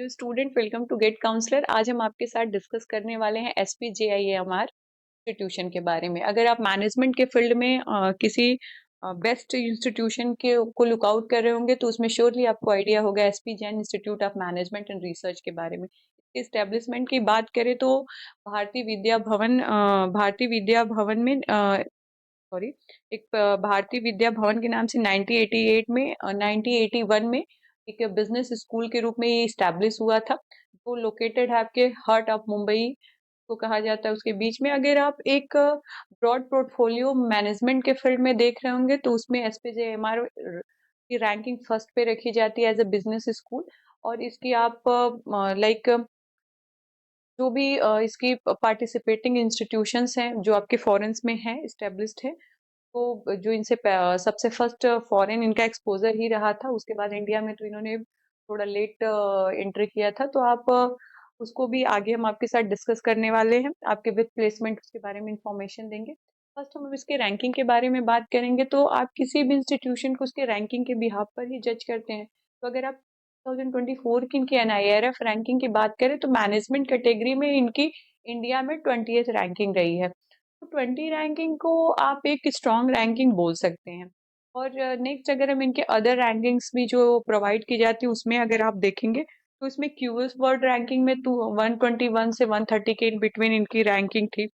Hello student, welcome to GATE counsellor. आज हम आपके साथ डिस्कस करने वाले हैं एसपीजेआईएमआर इंस्टीट्यूशन के बारे में। अगर आप मैनेजमेंट के फील्ड में किसी बेस्ट इंस्टीट्यूशन के को लुक आउट कर रहे होंगे तो उसमें श्योरली आपको आइडिया होगा SP Jain institute of management and research के बारे में। इस्टेब्लिशमेंट की बात करें तो भारतीय विद्या भवन में सॉरी एक भारतीय विद्या भवन के नाम से 1988 में 1981 में एक बिजनेस स्कूल के रूप में ये स्टैब्लिश हुआ था, जो लोकेटेड है आपके हार्ट ऑफ मुंबई को कहा जाता है उसके बीच में। अगर आप एक ब्रॉड पोर्टफोलियो मैनेजमेंट के फील्ड में देख रहे होंगे तो उसमें एसपीजेएमआर की रैंकिंग फर्स्ट पे रखी जाती है एज अ बिजनेस स्कूल। और इसकी आप लाइक जो भी इसकी पार्टिसिपेटिंग इंस्टीट्यूशंस हैं जो आपके फॉरेन्स में हैं एस्टेब्लिश्ड है, तो जो इनसे सबसे फर्स्ट फॉरेन इनका एक्सपोजर ही रहा था। उसके बाद इंडिया में तो इन्होंने थोड़ा लेट एंट्री किया था, तो आप उसको भी आगे हम आपके साथ डिस्कस करने वाले हैं, आपके विद प्लेसमेंट उसके बारे में इंफॉर्मेशन देंगे। फर्स्ट हम इसके रैंकिंग के बारे में बात करेंगे। तो आप किसी भी इंस्टीट्यूशन को उसके रैंकिंग के बिहाफ पर ही जज करते हैं। तो अगर आप 2024 की इनकी एनआईआरएफ रैंकिंग की बात करें तो मैनेजमेंट कैटेगरी में इनकी इंडिया में 20th रैंकिंग रही है। तो 20 रैंकिंग को आप एक स्ट्रॉन्ग रैंकिंग बोल सकते हैं। और नेक्स्ट अगर हम इनके अदर रैंकिंग्स भी जो प्रोवाइड की जाती है उसमें अगर आप देखेंगे तो इसमें क्यूएस वर्ल्ड रैंकिंग में 121 से 130 के इन बिटवीन इनकी रैंकिंग थी।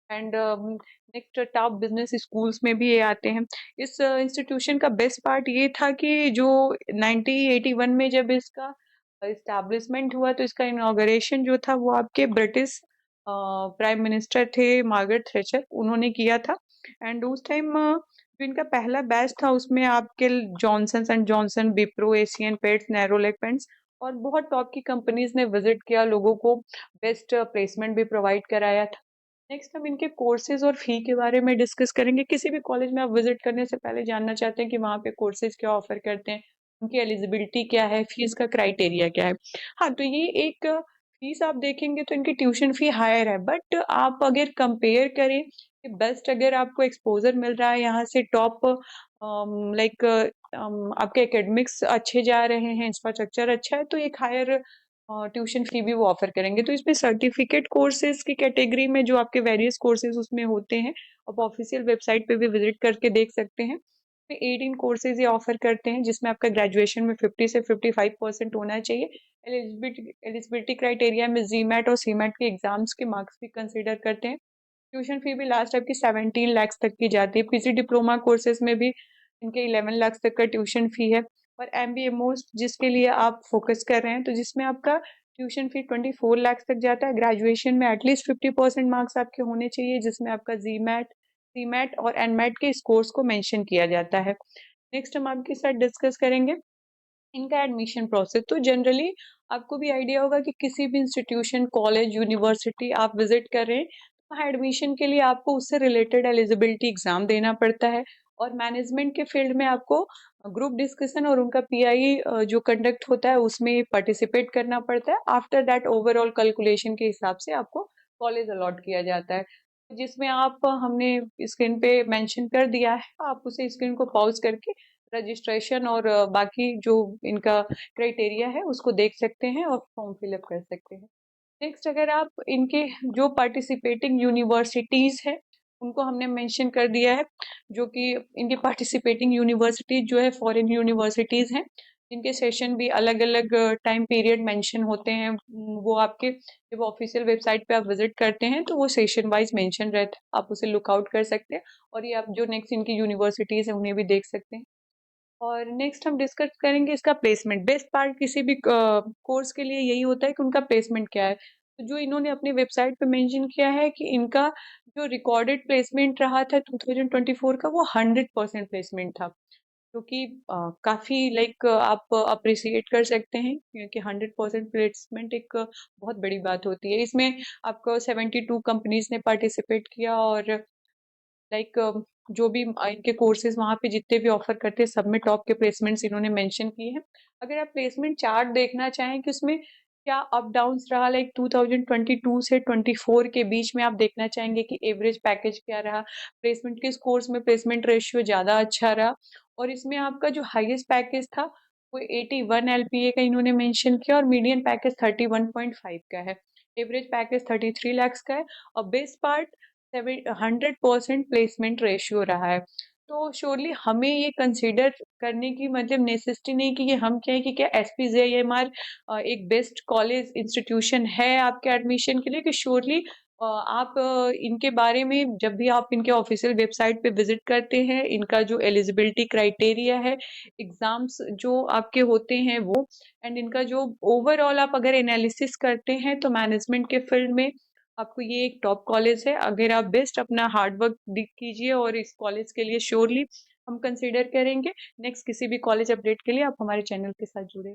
And next top business schools में भी ये आते हैं। इस इंस्टीट्यूशन का बेस्ट पार्ट ये था कि जो 1981 में जब इसका इस्टेब्लिशमेंट हुआ तो इसका इनॉग्रेशन जो था वो आपके ब्रिटिश प्राइम मिनिस्टर थे मार्गरेट थ्रेचर, उन्होंने किया था। एंड उस टाइम जो इनका पहला बैच था उसमें आपके Johnson and Johnson, Wipro, Asian paints, Nerolac paints और बहुत टॉप की कंपनीज ने विजिट किया, लोगों को बेस्ट प्लेसमेंट भी प्रोवाइड कराया था। नेक्स्ट हम इनके कोर्सेज और फी के बारे में डिस्कस करेंगे। किसी भी कॉलेज में आप विजिट करने से पहले जानना चाहते हैं कि वहाँ पे कोर्सेज क्या ऑफर करते हैं, उनकी एलिजिबिलिटी क्या है, फीस का क्राइटेरिया क्या है। हाँ, तो ये एक फीस आप देखेंगे तो इनकी ट्यूशन फी हायर है, बट आप अगर कंपेयर करें कि बेस्ट अगर आपको एक्सपोजर मिल रहा है यहाँ से टॉप लाइक आपके एकेडमिक्स अच्छे जा रहे हैं, इंफ्रास्ट्रक्चर अच्छा है, तो एक हायर ट्यूशन फी भी वो ऑफर करेंगे। तो इसमें सर्टिफिकेट कोर्सेज की कैटेगरी में जो आपके वेरियस कोर्सेज उसमें होते हैं, आप ऑफिशियल वेबसाइट पे भी विजिट करके देख सकते हैं। 18 कोर्सेज ये ऑफर करते हैं जिसमें आपका ग्रेजुएशन में 50 से 55% होना चाहिए। एलिजिबिलिटी क्राइटेरिया में जीमैट और सीमैट के एग्जाम्स के मार्क्स भी कंसिडर करते हैं। ट्यूशन फी भी लास्ट आपकी 17 लाख तक की जाती है। किसी डिप्लोमा कोर्सेज में भी इनके 11 लाख तक का ट्यूशन फी है। और एमबीए मोस्ट जिसके लिए आप फोकस कर रहे हैं तो जिसमें आपका ट्यूशन फी 24 लाख तक जाता है। ग्रेजुएशन में एटलीस्ट 50% मार्क्स आपके होने चाहिए, जिसमें आपका जीमैट, सीमैट और एनमैट के स्कोर्स को मेंशन किया जाता है। नेक्स्ट हम आपके साथ डिस्कस करेंगे इनका एडमिशन प्रोसेस। तो जनरली आपको भी आइडिया होगा कि किसी भी इंस्टीट्यूशन, कॉलेज, यूनिवर्सिटी आप विजिट कर रहे हैं, वहाँ एडमिशन के लिए आपको उससे रिलेटेड एलिजिबिलिटी एग्जाम देना पड़ता है। और मैनेजमेंट के फील्ड में आपको ग्रुप डिस्कशन और उनका पीआई जो कंडक्ट होता है उसमें पार्टिसिपेट करना पड़ता है। आफ्टर दैट ओवरऑल कैलकुलेशन के हिसाब से आपको कॉलेज अलॉट किया जाता है, जिसमें आप हमने स्क्रीन पे मेंशन कर दिया है, आप उसे स्क्रीन को पॉज करके रजिस्ट्रेशन और बाकी जो इनका क्राइटेरिया है उसको देख सकते हैं और फॉर्म फिलअप कर सकते हैं। नेक्स्ट अगर आप इनके जो पार्टिसिपेटिंग यूनिवर्सिटीज है उनको हमने मेंशन कर दिया है, जो कि इनकी पार्टिसिपेटिंग यूनिवर्सिटीज जो है फॉरेन यूनिवर्सिटीज हैं, जिनके सेशन भी अलग अलग टाइम पीरियड मेंशन होते हैं। वो आपके जब ऑफिशियल वेबसाइट पे आप विजिट करते हैं तो वो सेशन वाइज मेंशन रहता है, आप उसे लुकआउट कर सकते हैं। और ये आप जो नेक्स्ट इनकी यूनिवर्सिटीज है उन्हें भी देख सकते हैं। और नेक्स्ट हम डिस्कस करेंगे इसका प्लेसमेंट। बेस्ट पार्ट किसी भी कोर्स के लिए यही होता है कि उनका प्लेसमेंट क्या है। तो जो इन्होंने अपनी वेबसाइट पे मेंशन किया है कि इनका जो रिकॉर्डेड प्लेसमेंट रहा था 2024 का वो 100% प्लेसमेंट था, जो कि काफी लाइक आप अप्रिसिएट कर सकते हैं, क्योंकि 100% प्लेसमेंट एक बहुत बड़ी बात होती है। इसमें आपको 72 कंपनीज ने पार्टिसिपेट किया और लाइक जो भी इनके कोर्सेज वहाँ पे जितने भी ऑफर करते हैं सब में टॉप के प्लेसमेंट्स इन्होंने मेंशन किए हैं। अगर आप प्लेसमेंट चार्ट देखना चाहें कि उसमें क्या अप डाउन्स रहा, लाइक 2022 से 24 के बीच में आप देखना चाहेंगे कि एवरेज पैकेज क्या रहा, प्लेसमेंट किस कोर्स में प्लेसमेंट रेशियो ज़्यादा अच्छा रहा। और इसमें आपका जो हाईएस्ट पैकेज था कोई 81 एलपीए का इन्होंने मेंशन किया और मीडियन पैकेज 31.5 का है। एवरेज पैकेज 33 लाख का है और बेस पार्ट 100% प्लेसमेंट रेशियो रहा है। तो श्योरली हमें ये कंसीडर करने की मतलब नेसेसिटी नहीं कि हम क्या है कि क्या एसपीजेएमआर एक बेस्ट कॉलेज इंस्टीट्यूशन है आपके एडमिशन के लिए, कि श्योरली आप इनके बारे में जब भी आप इनके ऑफिशियल वेबसाइट पे विजिट करते हैं, इनका जो एलिजिबिलिटी क्राइटेरिया है, एग्जाम्स जो आपके होते हैं वो, एंड इनका जो ओवरऑल आप अगर एनालिसिस करते हैं तो मैनेजमेंट के फील्ड में आपको ये एक टॉप कॉलेज है। अगर आप बेस्ट अपना हार्ड वर्क कीजिए और इस कॉलेज के लिए श्योरली हम कंसीडर करेंगे। नेक्स्ट किसी भी कॉलेज अपडेट के लिए आप हमारे चैनल के साथ जुड़े।